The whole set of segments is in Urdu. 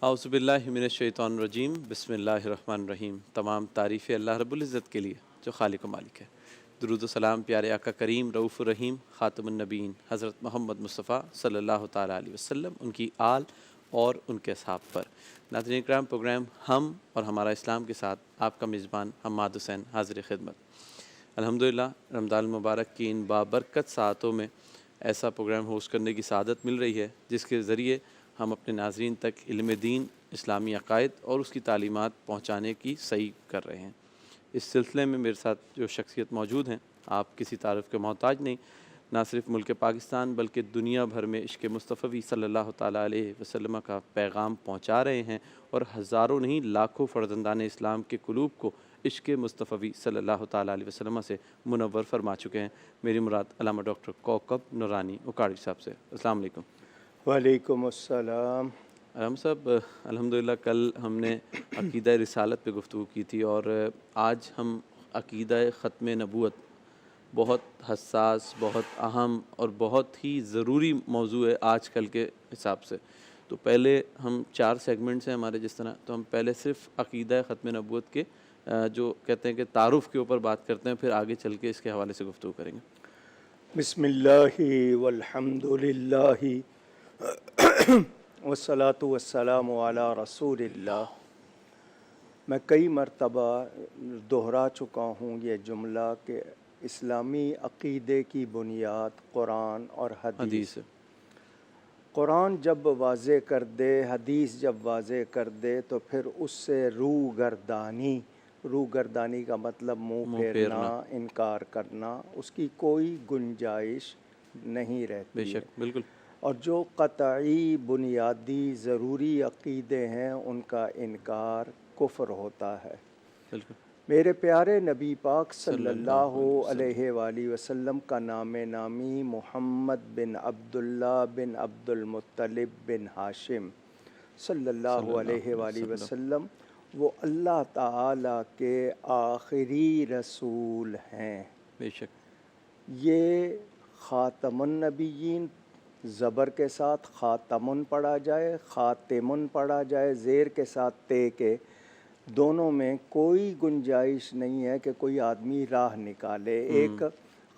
اعوذ باللہ من الشیطان الرجیم، بسم اللہ الرحمن الرحیم۔ تمام تعریفیں اللہ رب العزت کے لیے جو خالق و مالک ہے۔ درود و سلام پیارے آقا کریم رؤوف الرحیم خاتم النبیین حضرت محمد مصطفیٰ صلی اللہ تعالیٰ علیہ وسلم، ان کی آل اور ان کے اصحاب پر۔ ناظرین کرام، پروگرام ہم اور ہمارا اسلام کے ساتھ آپ کا میزبان حماد حسین حاضر خدمت۔ الحمدللہ رمضان المبارک کی ان بابرکت ساعتوں میں ایسا پروگرام ہوسٹ کرنے کی سعادت مل رہی ہے جس کے ذریعے ہم اپنے ناظرین تک علم دین، اسلامی عقائد اور اس کی تعلیمات پہنچانے کی سعی کر رہے ہیں۔ اس سلسلے میں میرے ساتھ جو شخصیت موجود ہیں، آپ کسی تعارف کے محتاج نہیں، نہ صرف ملک پاکستان بلکہ دنیا بھر میں عشق مصطفی صلی اللہ تعالیٰ علیہ وسلم کا پیغام پہنچا رہے ہیں اور ہزاروں نہیں لاکھوں فرزندان اسلام کے قلوب کو عشق مصطفی صلی اللہ تعالیٰ علیہ وسلم سے منور فرما چکے ہیں۔ میری مراد علامہ ڈاکٹر کوکب نورانی اکاڑی صاحب سے۔ السلام علیکم۔ وعلیکم السلام۔ علامہ صاحب، الحمدللہ کل ہم نے عقیدہ رسالت پہ گفتگو کی تھی اور آج ہم عقیدہ ختم نبوت، بہت حساس، بہت اہم اور بہت ہی ضروری موضوع ہے آج کل کے حساب سے۔ تو پہلے ہم 4 سیگمنٹس ہیں ہمارے جس طرح، تو ہم پہلے صرف عقیدہ ختم نبوت کے جو کہتے ہیں کہ تعارف کے اوپر بات کرتے ہیں، پھر آگے چل کے اس کے حوالے سے گفتگو کریں گے۔ بسم اللہ والحمد للہ والصلاة والسلام علی رسول اللہ۔ میں کئی مرتبہ دہرا چکا ہوں یہ جملہ کہ اسلامی عقیدے کی بنیاد قرآن اور حدیث ہے۔ قرآن جب واضح کر دے، حدیث جب واضح کر دے، تو پھر اس سے روگردانی کا مطلب منہ پھیرنا، انکار کرنا، اس کی کوئی گنجائش نہیں رہتی۔ بے شک، بالکل۔ اور جو قطعی بنیادی ضروری عقیدے ہیں ان کا انکار کفر ہوتا ہے۔ بالکل۔ میرے پیارے نبی پاک صلی اللہ علیہ وآلہ وسلم کا نام نامی محمد بن عبداللہ بن عبد المطلب بن ہاشم صلی اللہ علیہ وآلہ وسلم وہ اللہ تعالیٰ کے آخری رسول ہیں۔ بے شک۔ یہ خاتم النبیین، زبر کے ساتھ خاتمن پڑھا جائے، خاتمن پڑھا جائے، زیر کے ساتھ تے کے، دونوں میں کوئی گنجائش نہیں ہے کہ کوئی آدمی راہ نکالے۔ ایک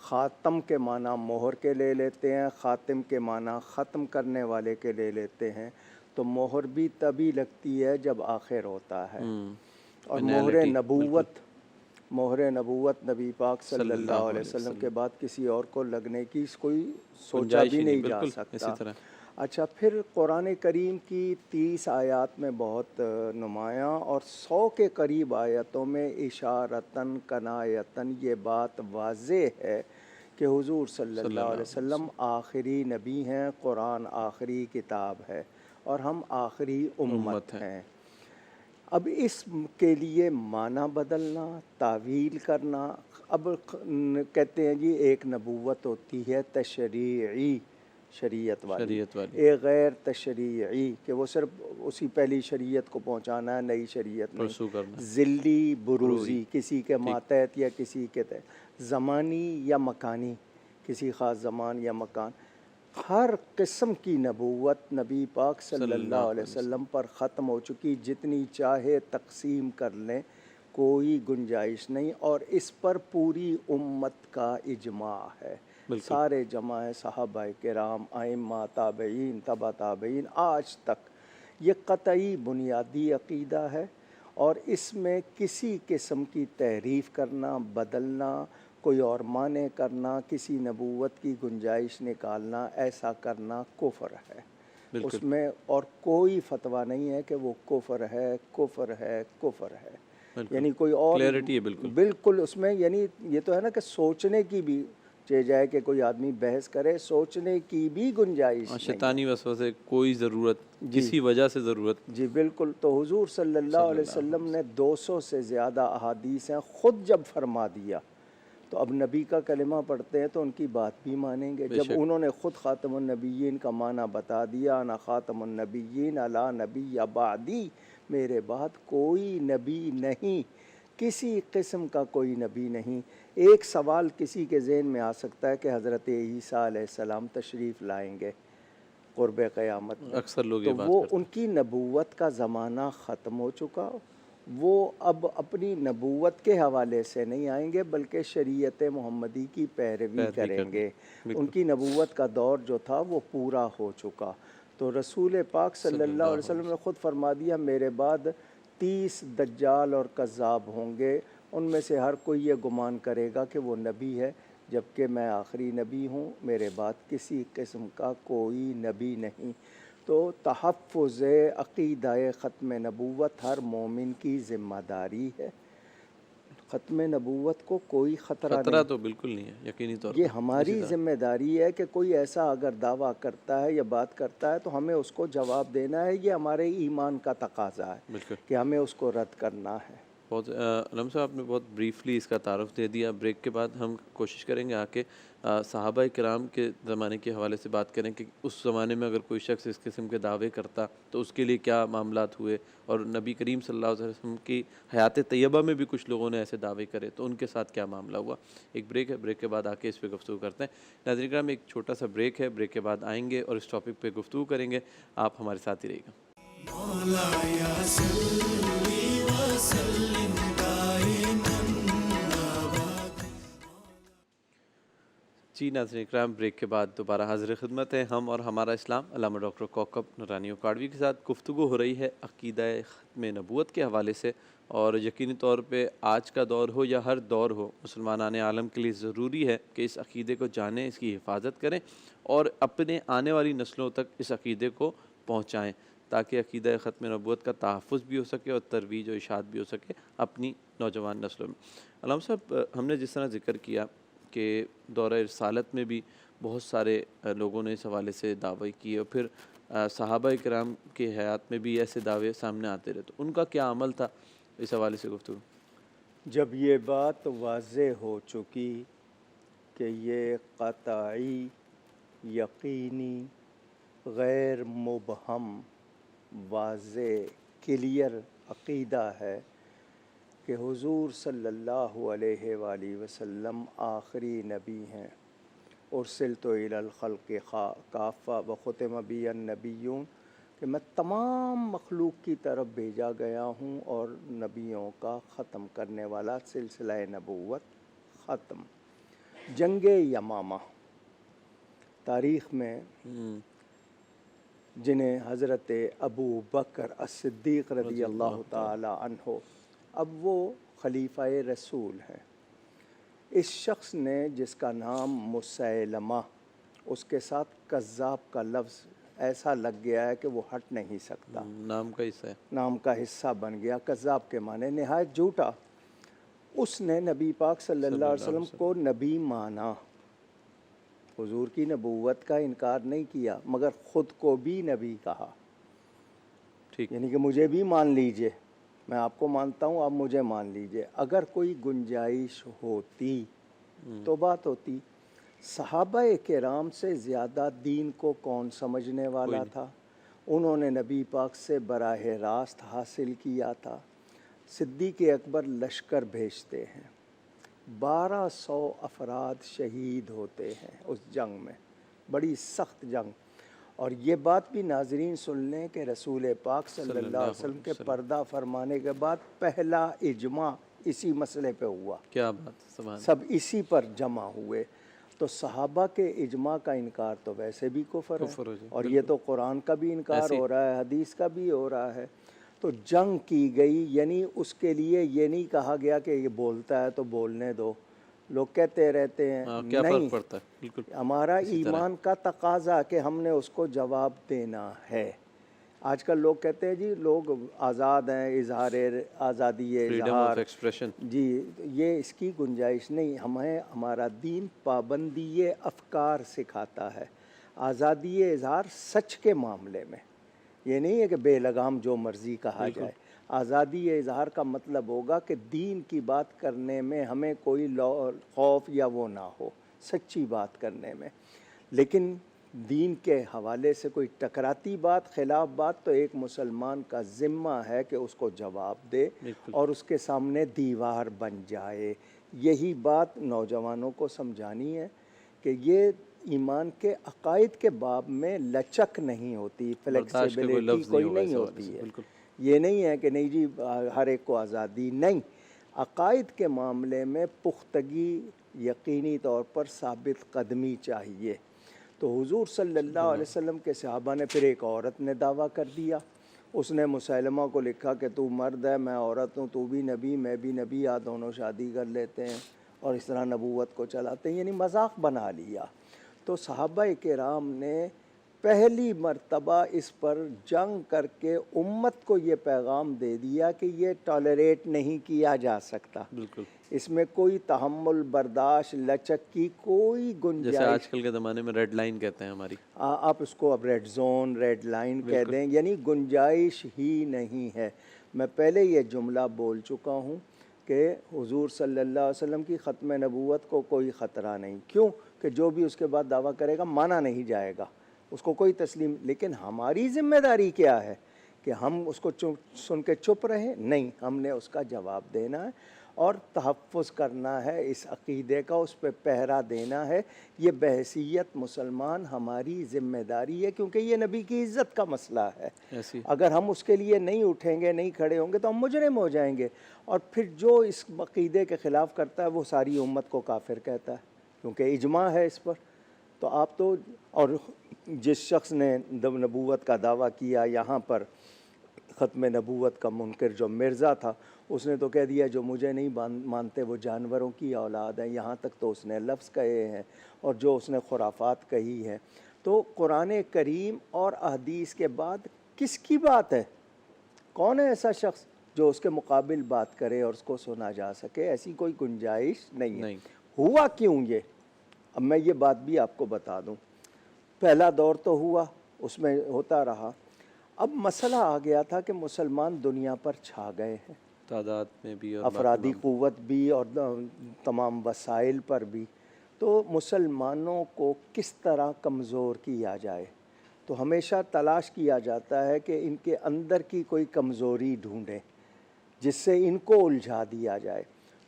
خاتم کے معنی مہر کے لے لیتے ہیں، خاتم کے معنی ختم کرنے والے کے لے لیتے ہیں، تو مہر بھی تبھی لگتی ہے جب آخر ہوتا ہے۔ اور مہر نبوت نبی پاک صلی اللہ علیہ وسلم کے بعد کسی اور کو لگنے کی کوئی سوچا بھی نہیں جا سکتا۔ اچھا، پھر قرآن کریم کی 30 آیات میں بہت نمایاں اور 100 کے قریب آیتوں میں اشارتاً کنایتاً یہ بات واضح ہے کہ حضور صلی اللہ علیہ وسلم آخری نبی ہیں، قرآن آخری کتاب ہے اور ہم آخری امت ہیں۔ اب اس کے لیے معنی بدلنا، تعویل کرنا، اب کہتے ہیں جی ایک نبوت ہوتی ہے تشریعی، شریعت والی، ایک غیر تشریعی کہ وہ صرف اسی پہلی شریعت کو پہنچانا ہے، نئی شریعت نہیں، ذلی بروزی، کسی کے ماتحت یا کسی کے تحت، زمانی یا مکانی، کسی خاص زمان یا مکان۔ ہر قسم کی نبوت نبی پاک صلی اللہ علیہ وسلم پر ختم ہو چکی، جتنی چاہے تقسیم کر لیں کوئی گنجائش نہیں، اور اس پر پوری امت کا اجماع ہے۔ سارے جماع ہیں، صحابہ کرام، ائمہ، تابعین، تبع تابعین، آج تک یہ قطعی بنیادی عقیدہ ہے، اور اس میں کسی قسم کی تحریف کرنا، بدلنا، کوئی اور معنی کرنا، کسی نبوت کی گنجائش نکالنا، ایسا کرنا کفر ہے۔ اس میں اور کوئی فتویٰ نہیں ہے کہ وہ کفر ہے، کفر ہے، کفر ہے، یعنی کوئی اور کلیئرٹی ہے بالکل اس میں، یعنی یہ تو ہے نا کہ سوچنے کی بھی چاہے جائے کہ کوئی آدمی بحث کرے، سوچنے کی بھی گنجائش نہیں، شیطانی وسوسے کوئی ضرورت، کسی وجہ سے ضرورت۔ جی بالکل۔ تو حضور صلی اللہ علیہ وسلم نے 200 سے زیادہ احادیث ہیں، خود جب فرما دیا تو اب نبی کا کلمہ پڑھتے ہیں تو ان کی بات بھی مانیں گے۔ جب انہوں نے خود خاتم النبیین کا معنی بتا دیا، انا خاتم النبیین لا نبی بعدی، میرے بعد کوئی نبی نہیں، کسی قسم کا کوئی نبی نہیں۔ ایک سوال کسی کے ذہن میں آ سکتا ہے کہ حضرت عیسیٰ علیہ السلام تشریف لائیں گے قرب قیامت میں، اکثر لوگ تو یہ بات وہ کرتے ان کی نبوت کا زمانہ ختم ہو چکا، وہ اب اپنی نبوت کے حوالے سے نہیں آئیں گے بلکہ شریعت محمدی کی پیروی کریں گے۔ ان کی نبوت کا دور جو تھا وہ پورا ہو چکا۔ تو رسول پاک صلی اللہ علیہ وسلم نے خود فرما دیا میرے بعد 30 دجال اور کذاب ہوں گے، ان میں سے ہر کوئی یہ گمان کرے گا کہ وہ نبی ہے، جبکہ میں آخری نبی ہوں، میرے بعد کسی قسم کا کوئی نبی نہیں۔ تو تحفظ عقیدہ ختم نبوت ہر مومن کی ذمہ داری ہے۔ ختم نبوت کو کوئی خطرہ نہیں، تو بالکل نہیں ہے، یقینی طور پر یہ ہماری ذمہ داری ہے کہ کوئی ایسا اگر دعویٰ کرتا ہے یا بات کرتا ہے تو ہمیں اس کو جواب دینا ہے، یہ ہمارے ایمان کا تقاضا ہے بالکل۔ کہ ہمیں اس کو رد کرنا ہے۔ بہت علم صاحب آپ نے بہت بریفلی اس کا تعارف دے دیا۔ بریک کے بعد ہم کوشش کریں گے آ کے صحابہ کرام کے زمانے کے حوالے سے بات کریں کہ اس زمانے میں اگر کوئی شخص اس قسم کے دعوے کرتا تو اس کے لیے کیا معاملات ہوئے، اور نبی کریم صلی اللہ علیہ وسلم کی حیات طیبہ میں بھی کچھ لوگوں نے ایسے دعوے کرے تو ان کے ساتھ کیا معاملہ ہوا۔ ایک بریک ہے، بریک کے بعد آ کے اس پہ گفتگو کرتے ہیں۔ ناظرین کرام، ایک چھوٹا سا بریک ہے، بریک کے بعد آئیں گے اور اس ٹاپک پہ گفتگو کریں گے، آپ ہمارے ساتھ ہی رہیے گا۔ جی ناظرین اکرام، بریک کے بعد دوبارہ حاضر خدمت ہے ہم اور ہمارا اسلام علامہ ڈاکٹر کوکب نورانی اکاڑوی کے ساتھ۔ گفتگو ہو رہی ہے عقیدہ ختم نبوت کے حوالے سے، اور یقینی طور پہ آج کا دور ہو یا ہر دور ہو، مسلمانان عالم کے لیے ضروری ہے کہ اس عقیدے کو جانیں، اس کی حفاظت کریں اور اپنے آنے والی نسلوں تک اس عقیدے کو پہنچائیں، تاکہ عقیدہ ختم نبوت کا تحفظ بھی ہو سکے اور ترویج و اشاعت بھی ہو سکے اپنی نوجوان نسلوں میں۔ علامہ صاحب، ہم نے جس طرح ذکر کیا کہ دورہ رسالت میں بھی بہت سارے لوگوں نے اس حوالے سے دعوے کیے، اور پھر صحابہ کرام کی حیات میں بھی ایسے دعوے سامنے آتے رہے، تو ان کا کیا عمل تھا، اس حوالے سے گفتگو۔ جب یہ بات واضح ہو چکی کہ یہ قطعی، یقینی، غیر مبہم، واضح، کلیئر عقیدہ ہے کہ حضور صلی اللہ علیہ وآلہ وسلم آخری نبی ہیں، ارسلت الی الخلق کافہ وختم بی النبیون، کہ میں تمام مخلوق کی طرف بھیجا گیا ہوں اور نبیوں کا ختم کرنے والا، سلسلہ نبوت ختم۔ جنگ یمامہ تاریخ میں جنہیں حضرت ابو بکر الصدیق رضی اللہ تعالی عنہ، اب وہ خلیفہ رسول ہیں، اس شخص نے جس کا نام مسیلمہ، اس کے ساتھ کذاب کا لفظ ایسا لگ گیا ہے کہ وہ ہٹ نہیں سکتا، نام کا حصہ ہے، نام کا حصہ بن گیا، کذاب کے معنی نہایت جھوٹا۔ اس نے نبی پاک صلی اللہ علیہ وسلم کو نبی مانا، حضور کی نبوت کا انکار نہیں کیا، مگر خود کو بھی نبی کہا، ٹھیک، یعنی کہ مجھے بھی مان لیجئے، میں آپ کو مانتا ہوں، آپ مجھے مان لیجئے۔ اگر کوئی گنجائش ہوتی تو بات ہوتی۔ صحابہ کرام سے زیادہ دین کو کون سمجھنے والا تھا؟ انہوں نے نبی پاک سے براہ راست حاصل کیا تھا۔ صدیق اکبر لشکر بھیجتے ہیں، 1200 افراد شہید ہوتے ہیں اس جنگ میں، بڑی سخت جنگ۔ اور یہ بات بھی ناظرین سن لیں کہ رسول پاک صلی اللہ علیہ وسلم کے پردہ فرمانے کے بعد پہلا اجماع اسی مسئلے پہ ہوا، کیا بات، سبحان، سب اسی پر جمع ہوئے۔ تو صحابہ کے اجماع کا انکار تو ویسے بھی کفر ہے، اور یہ تو قرآن کا بھی انکار ہو رہا ہے، حدیث کا بھی ہو رہا ہے۔ تو جنگ کی گئی، یعنی اس کے لیے یہ نہیں کہا گیا کہ یہ بولتا ہے تو بولنے دو، لوگ کہتے رہتے ہیں کیا نہیں، فرق پڑتا ہے، بالکل ہمارا ایمان کا تقاضا کہ ہم نے اس کو جواب دینا ہے۔ آج کل لوگ کہتے ہیں جی لوگ آزاد ہیں، اظہار آزادی اظہار، جی یہ اس کی گنجائش نہیں، ہمیں ہمارا دین پابندی افکار سکھاتا ہے، آزادی اظہار سچ کے معاملے میں، یہ نہیں ہے کہ بے لگام جو مرضی کہا جائے۔ آزادی اظہار کا مطلب ہوگا کہ دین کی بات کرنے میں ہمیں کوئی خوف یا وہ نہ ہو، سچی بات کرنے میں۔ لیکن دین کے حوالے سے کوئی ٹکراتی بات، خلاف بات، تو ایک مسلمان کا ذمہ ہے کہ اس کو جواب دے اور اس کے سامنے دیوار بن جائے۔ یہی بات نوجوانوں کو سمجھانی ہے کہ یہ ایمان کے عقائد کے باب میں لچک نہیں ہوتی، فلیکسیبلٹی کوئی نہیں ہوتی ہے۔ یہ نہیں ہے کہ نہیں جی ہر ایک کو آزادی، نہیں، عقائد کے معاملے میں پختگی یقینی طور پر ثابت قدمی چاہیے۔ تو حضور صلی اللہ علیہ وسلم کے صحابہ نے پھر ایک عورت نے دعویٰ کر دیا، اس نے مسیلمہ کو لکھا کہ تو مرد ہے، میں عورت ہوں، تو بھی نبی میں بھی نبی، آ دونوں شادی کر لیتے ہیں اور اس طرح نبوت کو چلاتے ہیں، یعنی مذاق بنا لیا۔ تو صحابہ کرام نے پہلی مرتبہ اس پر جنگ کر کے امت کو یہ پیغام دے دیا کہ یہ ٹالریٹ نہیں کیا جا سکتا، بالکل اس میں کوئی تحمل، برداشت، لچک کی کوئی گنجائش، جیسے آج کل کے زمانے میں ریڈ لائن کہتے ہیں ہماری، آپ اس کو اب ریڈ زون، ریڈ لائن کہہ دیں، یعنی گنجائش ہی نہیں ہے۔ میں پہلے یہ جملہ بول چکا ہوں کہ حضور صلی اللہ علیہ وسلم کی ختم نبوت کو کوئی خطرہ نہیں، کیوں کہ جو بھی اس کے بعد دعویٰ کرے گا مانا نہیں جائے گا، اس کو کوئی تسلیم، لیکن ہماری ذمہ داری کیا ہے کہ ہم اس کو سن کے چپ رہیں؟ نہیں، ہم نے اس کا جواب دینا ہے اور تحفظ کرنا ہے اس عقیدے کا، اس پہ پہرا دینا ہے۔ یہ بحیثیت مسلمان ہماری ذمہ داری ہے، کیونکہ یہ نبی کی عزت کا مسئلہ ہے۔ اگر ہم اس کے لیے نہیں اٹھیں گے، نہیں کھڑے ہوں گے تو ہم مجرم ہو جائیں گے، اور پھر جو اس عقیدے کے خلاف کرتا ہے وہ ساری امت کو کافر کہتا ہے، کیونکہ اجماع ہے اس پر۔ تو آپ تو، اور جس شخص نے نبوت کا دعویٰ کیا یہاں پر، ختم نبوت کا منکر جو مرزا تھا، اس نے تو کہہ دیا جو مجھے نہیں مانتے وہ جانوروں کی اولاد ہیں، یہاں تک تو اس نے لفظ کہے ہیں، اور جو اس نے خرافات کہی ہیں۔ تو قرآن کریم اور احادیث کے بعد کس کی بات ہے؟ کون ہے ایسا شخص جو اس کے مقابل بات کرے اور اس کو سنا جا سکے؟ ایسی کوئی گنجائش نہیں ہے۔ ہوا کیوں یہ؟ اب میں یہ بات بھی آپ کو بتا دوں، پہلا دور تو ہوا، اس میں ہوتا رہا، اب مسئلہ آ گیا تھا کہ مسلمان دنیا پر چھا گئے ہیں، تعداد میں بھی اور افرادی قوت بھی اور تمام وسائل پر بھی، تو مسلمانوں کو کس طرح کمزور کیا جائے؟ تو ہمیشہ تلاش کیا جاتا ہے کہ ان کے اندر کی کوئی کمزوری ڈھونڈیں جس سے ان کو الجھا دیا جائے۔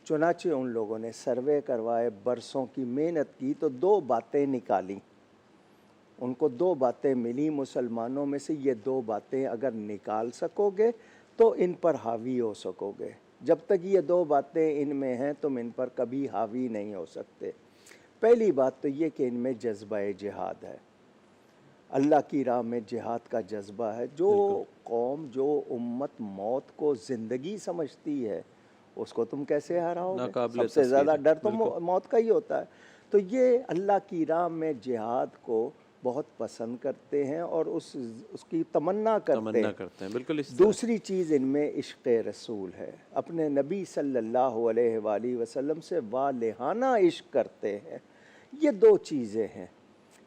چنانچہ ان لوگوں نے سروے کروائے، برسوں کی محنت کی، تو دو باتیں نکالیں، ان کو دو باتیں ملی مسلمانوں میں سے، یہ دو باتیں اگر نکال سکو گے تو ان پر حاوی ہو سکو گے، جب تک یہ دو باتیں ان میں ہیں تم ان پر کبھی حاوی نہیں ہو سکتے۔ پہلی بات تو یہ کہ ان میں جذبہ جہاد ہے، اللہ کی راہ میں جہاد کا جذبہ ہے۔ جو قوم، جو امت موت کو زندگی سمجھتی ہے اس کو تم کیسے ہراؤ گے؟ سب سے زیادہ ڈر تو موت کا ہی ہوتا ہے۔ تو یہ اللہ کی راہ میں جہاد کو بہت پسند کرتے ہیں اور اس کی تمنا کرتے ہیں۔ بالکل۔ دوسری چیز ان میں عشق رسول ہے، اپنے نبی صلی اللہ علیہ وآلہ وسلم سے والہانہ عشق کرتے ہیں۔ یہ دو چیزیں ہیں،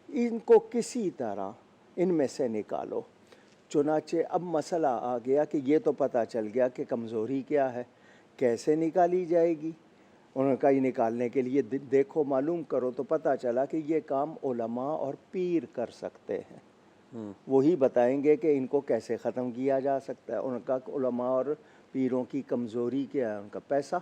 ان کو کسی طرح ان میں سے نکالو۔ چنانچہ اب مسئلہ آ گیا کہ یہ تو پتہ چل گیا کہ کمزوری کیا ہے، کیسے نکالی جائے گی؟ انہوں کا یہ نکالنے کے لیے دیکھو، معلوم کرو، تو پتہ چلا کہ یہ کام علماء اور پیر کر سکتے ہیں، وہی بتائیں گے کہ ان کو کیسے ختم کیا جا سکتا ہے۔ ان کا علماء اور پیروں کی کمزوری کیا ہے؟ ان کا پیسہ،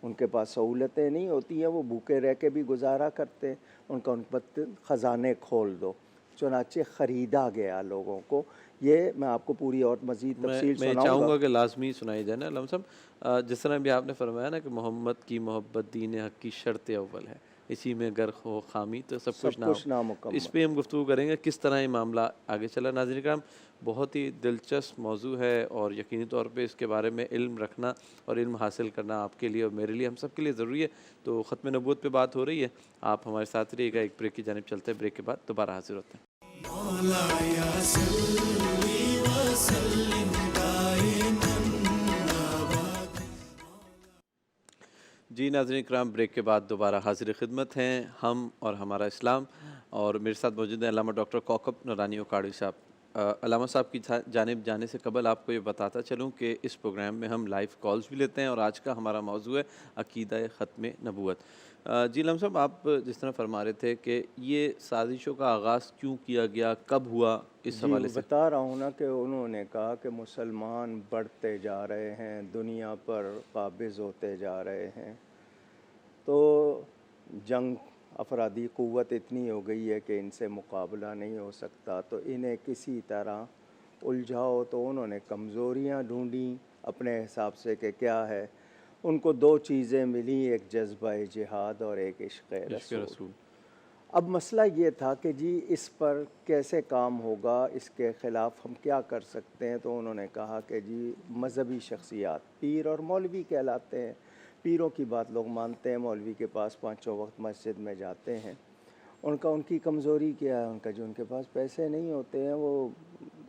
ان کے پاس سہولتیں نہیں ہوتی ہیں، وہ بھوکے رہ کے بھی گزارا کرتے ہیں، ان پر خزانے کھول دو۔ چنانچہ خریدا گیا لوگوں کو۔ یہ میں آپ کو پوری اور مزید تفصیل سناؤں گا۔ میں چاہوں گا کہ لازمی سنائی جائے نا علامہ صاحب، جس طرح بھی آپ نے فرمایا نا کہ محمد کی محبت دین حق کی شرط اول ہے، اسی میں گر ہو خامی تو سب کچھ نامکمل۔ اس پہ ہم گفتگو کریں گے کس طرح یہ معاملہ آگے چلا۔ ناظرین کرام، بہت ہی دلچسپ موضوع ہے اور یقینی طور پہ اس کے بارے میں علم رکھنا اور علم حاصل کرنا آپ کے لیے اور میرے لیے، ہم سب کے لیے ضروری ہے۔ تو ختم نبوت پہ بات ہو رہی ہے، آپ ہمارے ساتھ رہیے گا، ایک بریک کی جانب چلتے ہیں، بریک کے بعد دوبارہ حاضر ہوتے ہیں۔ جی ناظرین کرام، بریک کے بعد دوبارہ حاضر خدمت ہیں ہم اور ہمارا اسلام، اور میرے ساتھ موجود ہیں علامہ ڈاکٹر کوکب نورانی اوکاڑوی صاحب۔ علامہ صاحب کی جانب جانے سے قبل آپ کو یہ بتاتا چلوں کہ اس پروگرام میں ہم لائیو کالز بھی لیتے ہیں، اور آج کا ہمارا موضوع ہے عقیدہ ختم نبوت۔ جی علامہ صاحب، آپ جس طرح فرما رہے تھے کہ یہ سازشوں کا آغاز کیوں کیا گیا، کب ہوا، اس جی حوالے سے۔ بتا رہا ہوں نا کہ انہوں نے کہا کہ مسلمان بڑھتے جا رہے ہیں، دنیا پر قابض ہوتے جا رہے ہیں، تو جنگ افرادی قوت اتنی ہو گئی ہے کہ ان سے مقابلہ نہیں ہو سکتا، تو انہیں کسی طرح الجھاؤ۔ تو انہوں نے کمزوریاں ڈھونڈیں اپنے حساب سے کہ کیا ہے۔ ان کو دو چیزیں ملیں، ایک جذبہ جہاد اور ایک عشق رسول۔ اب مسئلہ یہ تھا کہ جی اس پر کیسے کام ہوگا، اس کے خلاف ہم کیا کر سکتے ہیں۔ تو انہوں نے کہا کہ جی مذہبی شخصیات، پیر اور مولوی کہلاتے ہیں، پیروں کی بات لوگ مانتے ہیں، مولوی کے پاس پانچوں وقت مسجد میں جاتے ہیں۔ ان کی کمزوری کیا ہے؟ ان کے پاس پیسے نہیں ہوتے ہیں، وہ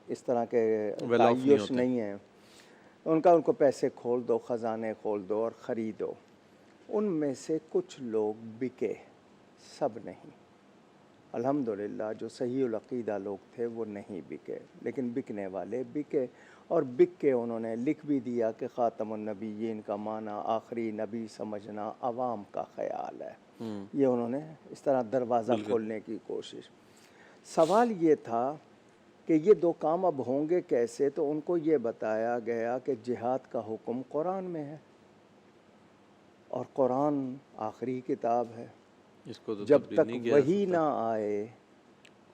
اس طرح کے تعیش نہیں ہیں۔ ان کو پیسے کھول دو، خزانے کھول دو اور خریدو۔ ان میں سے کچھ لوگ بکے، سب نہیں۔ الحمدللہ جو صحیح العقیدہ لوگ تھے وہ نہیں بکے، لیکن بکنے والے بکے، اور بک کے انہوں نے لکھ بھی دیا کہ خاتم النبیین کا معنی آخری نبی سمجھنا عوام کا خیال ہے۔ یہ انہوں نے اس طرح دروازہ کھولنے کی کوشش۔ سوال یہ تھا کہ یہ دو کام اب ہوں گے کیسے؟ تو ان کو یہ بتایا گیا کہ جہاد کا حکم قرآن میں ہے، اور قرآن آخری کتاب ہے، جب تک وہی نہ آئے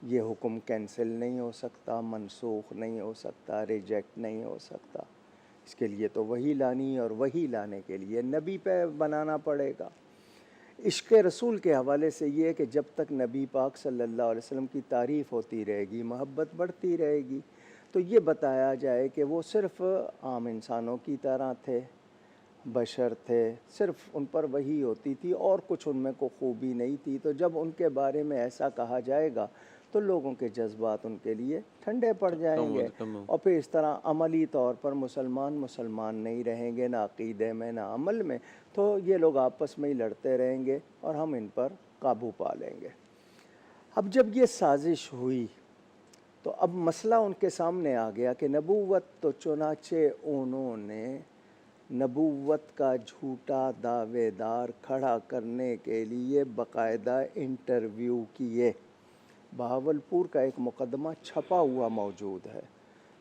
یہ حکم کینسل نہیں ہو سکتا، منسوخ نہیں ہو سکتا، ریجیکٹ نہیں ہو سکتا۔ اس کے لیے تو وہی لانی، اور وہی لانے کے لیے نبی پہ بنانا پڑے گا۔ عشق رسول کے حوالے سے یہ ہے کہ جب تک نبی پاک صلی اللہ علیہ وسلم کی تعریف ہوتی رہے گی، محبت بڑھتی رہے گی۔ تو یہ بتایا جائے کہ وہ صرف عام انسانوں کی طرح تھے، بشر تھے، صرف ان پر وحی ہوتی تھی اور کچھ ان میں کو خوبی نہیں تھی۔ تو جب ان کے بارے میں ایسا کہا جائے گا تو لوگوں کے جذبات ان کے لیے ٹھنڈے پڑ جائیں گے، اور پھر اس طرح عملی طور پر مسلمان نہیں رہیں گے، نہ عقیدے میں نہ عمل میں، تو یہ لوگ آپس میں ہی لڑتے رہیں گے اور ہم ان پر قابو پا لیں گے۔ اب جب یہ سازش ہوئی تو اب مسئلہ ان کے سامنے آ گیا کہ نبوت، تو چنانچہ انہوں نے نبوت کا جھوٹا دعوے دار کھڑا کرنے کے لیے باقاعدہ انٹرویو کیے۔ بہاولپور کا ایک مقدمہ چھپا ہوا موجود ہے،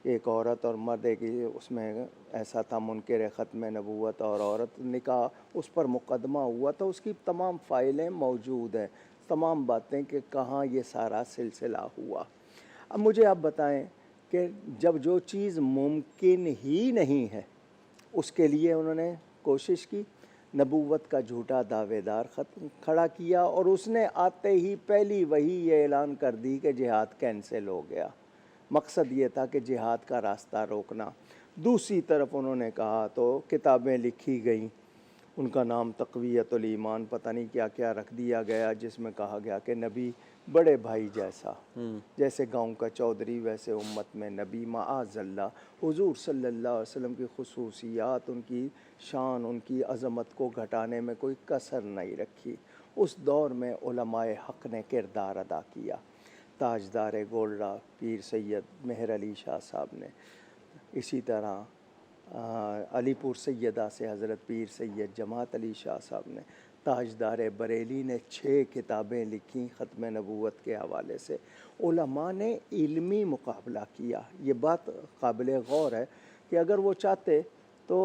ایک عورت اور مرد کی، اس میں ایسا تھا منکر ختم نبوت اور عورت نکاح، اس پر مقدمہ ہوا تھا، اس کی تمام فائلیں موجود ہیں، تمام باتیں کہ کہاں یہ سارا سلسلہ ہوا۔ اب مجھے آپ بتائیں کہ جب جو چیز ممکن ہی نہیں ہے اس کے لیے انہوں نے کوشش کی، نبوت کا جھوٹا دعوے دار کھڑا کیا، اور اس نے آتے ہی پہلی وہی یہ اعلان کر دی کہ جہاد کینسل ہو گیا۔ مقصد یہ تھا کہ جہاد کا راستہ روکنا۔ دوسری طرف انہوں نے کہا تو کتابیں لکھی گئیں، ان کا نام تقویت الایمان پتہ نہیں کیا کیا رکھ دیا گیا، جس میں کہا گیا کہ نبی بڑے بھائی جیسا، جیسے گاؤں کا چودھری ویسے امت میں نبی، معاذ اللہ۔ حضور صلی اللہ علیہ وسلم کی خصوصیات، ان کی شان، ان کی عظمت کو گھٹانے میں کوئی کسر نہیں رکھی۔ اس دور میں علماء حق نے کردار ادا کیا، تاجدار گولڑا پیر سید مہر علی شاہ صاحب نے، اسی طرح علی پور سیدہ سے حضرت پیر سید جماعت علی شاہ صاحب نے، تاجدار بریلی نے 6 کتابیں لکھیں ختم نبوت کے حوالے سے۔ علماء نے علمی مقابلہ کیا۔ یہ بات قابل غور ہے کہ اگر وہ چاہتے تو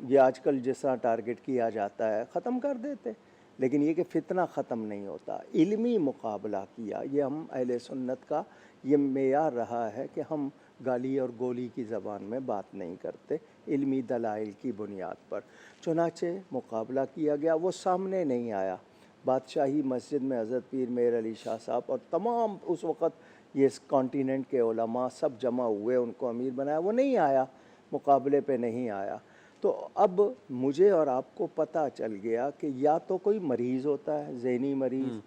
یہ آج کل جس طرح ٹارگٹ کیا جاتا ہے ختم کر دیتے، لیکن یہ کہ فتنہ ختم نہیں ہوتا۔ علمی مقابلہ کیا، یہ ہم اہل سنت کا یہ معیار رہا ہے کہ ہم گالی اور گولی کی زبان میں بات نہیں کرتے، علمی دلائل کی بنیاد پر۔ چنانچہ مقابلہ کیا گیا، وہ سامنے نہیں آیا۔ بادشاہی مسجد میں حضرت پیر مہر علی شاہ صاحب اور تمام اس وقت یہ کانٹیننٹ کے علماء سب جمع ہوئے، ان کو امیر بنایا، وہ نہیں آیا، مقابلے پہ نہیں آیا۔ تو اب مجھے اور آپ کو پتہ چل گیا کہ یا تو کوئی مریض ہوتا ہے، ذہنی مریض،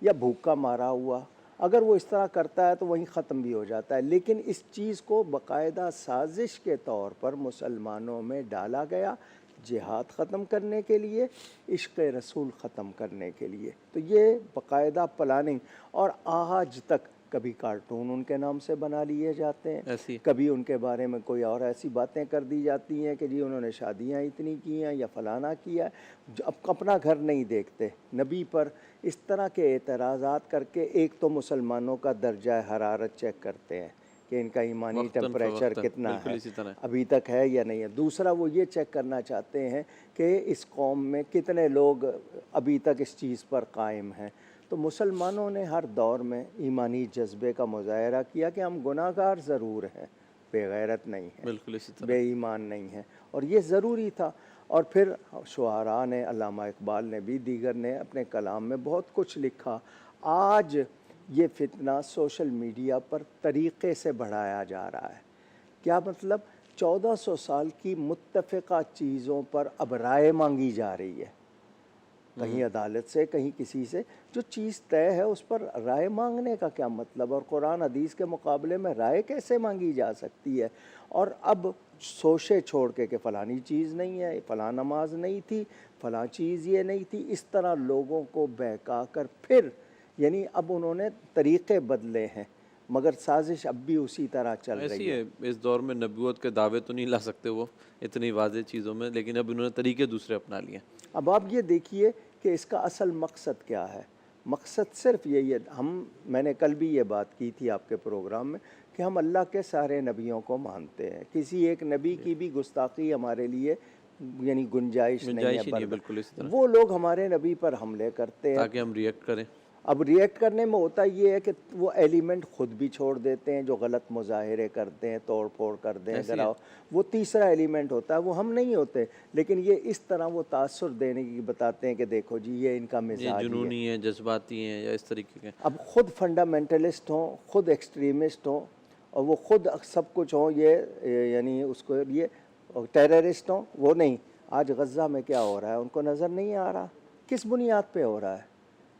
یا بھوکا مارا ہوا، اگر وہ اس طرح کرتا ہے تو وہیں ختم بھی ہو جاتا ہے۔ لیکن اس چیز کو باقاعدہ سازش کے طور پر مسلمانوں میں ڈالا گیا، جہاد ختم کرنے کے لیے، عشق رسول ختم کرنے کے لیے۔ تو یہ باقاعدہ پلاننگ، اور آج تک کبھی کارٹون ان کے نام سے بنا لیے جاتے ہیں، ایسی کبھی ان کے بارے میں کوئی اور ایسی باتیں کر دی جاتی ہیں کہ جی انہوں نے شادیاں اتنی کی ہیں یا فلانا کیا ہے، اب اپنا گھر نہیں دیکھتے۔ نبی پر اس طرح کے اعتراضات کر کے ایک تو مسلمانوں کا درجہ حرارت چیک کرتے ہیں کہ ان کا ایمانی ٹیمپریچر کتنا ہے، ابھی تک ہے یا نہیں ہے۔ دوسرا وہ یہ چیک کرنا چاہتے ہیں کہ اس قوم میں کتنے لوگ ابھی تک اس چیز پر قائم ہیں۔ تو مسلمانوں نے ہر دور میں ایمانی جذبے کا مظاہرہ کیا کہ ہم گناہ گار ضرور ہیں، بے غیرت نہیں ہیں، بالکل اسی طرح، بے ایمان نہیں ہیں، اور یہ ضروری تھا۔ اور پھر شعراء نے، علامہ اقبال نے بھی، دیگر نے اپنے کلام میں بہت کچھ لکھا۔ آج یہ فتنہ سوشل میڈیا پر طریقے سے بڑھایا جا رہا ہے۔ کیا مطلب؟ 1400 سال کی متفقہ چیزوں پر اب رائے مانگی جا رہی ہے، کہیں عدالت سے، کہیں کسی سے۔ جو چیز طے ہے اس پر رائے مانگنے کا کیا مطلب؟ اور قرآن حدیث کے مقابلے میں رائے کیسے مانگی جا سکتی ہے؟ اور اب سوچے چھوڑ کے کہ فلانی چیز نہیں ہے، فلاں نماز نہیں تھی، فلاں چیز یہ نہیں تھی، اس طرح لوگوں کو بہکا کر پھر، یعنی اب انہوں نے طریقے بدلے ہیں، مگر سازش اب بھی اسی طرح چل رہی ایسی ہے۔ اس دور میں نبوت کے دعوے تو نہیں لا سکتے وہ اتنی واضح چیزوں میں، لیکن اب انہوں نے طریقے دوسرے اپنا لیے۔ اب آپ یہ دیکھیے کہ اس کا اصل مقصد کیا ہے۔ مقصد صرف یہی ہے، میں نے کل بھی یہ بات کی تھی آپ کے پروگرام میں، کہ ہم اللہ کے سارے نبیوں کو مانتے ہیں، کسی ایک نبی کی بھی گستاخی ہمارے لیے یعنی گنجائش نہیں ہے، بالکل اسی طرح، وہ لوگ ہمارے نبی پر حملے کرتے ہیں تاکہ ہم ریئیکٹ کریں۔ اب ریئیکٹ کرنے میں ہوتا یہ ہے کہ وہ ایلیمنٹ خود بھی چھوڑ دیتے ہیں، جو غلط مظاہرے کرتے ہیں، توڑ پھوڑ کرتے ہیں، ذرا وہ تیسرا ایلیمنٹ ہوتا ہے، وہ ہم نہیں ہوتے، لیکن یہ اس طرح وہ تاثر دینے کی بتاتے ہیں کہ دیکھو جی یہ ان کا مزاج ہے، جنونی ہیں، جذباتی ہیں، یا اس طریقے کے۔ اب خود فنڈامنٹلسٹ ہوں، خود ایکسٹریمسٹ ہوں، اور وہ خود سب کچھ ہوں، یہ یعنی اس کو یہ ٹیررسٹ ہوں، وہ نہیں۔ آج غزہ میں کیا ہو رہا ہے ان کو نظر نہیں آ رہا؟ کس بنیاد پہ ہو رہا ہے؟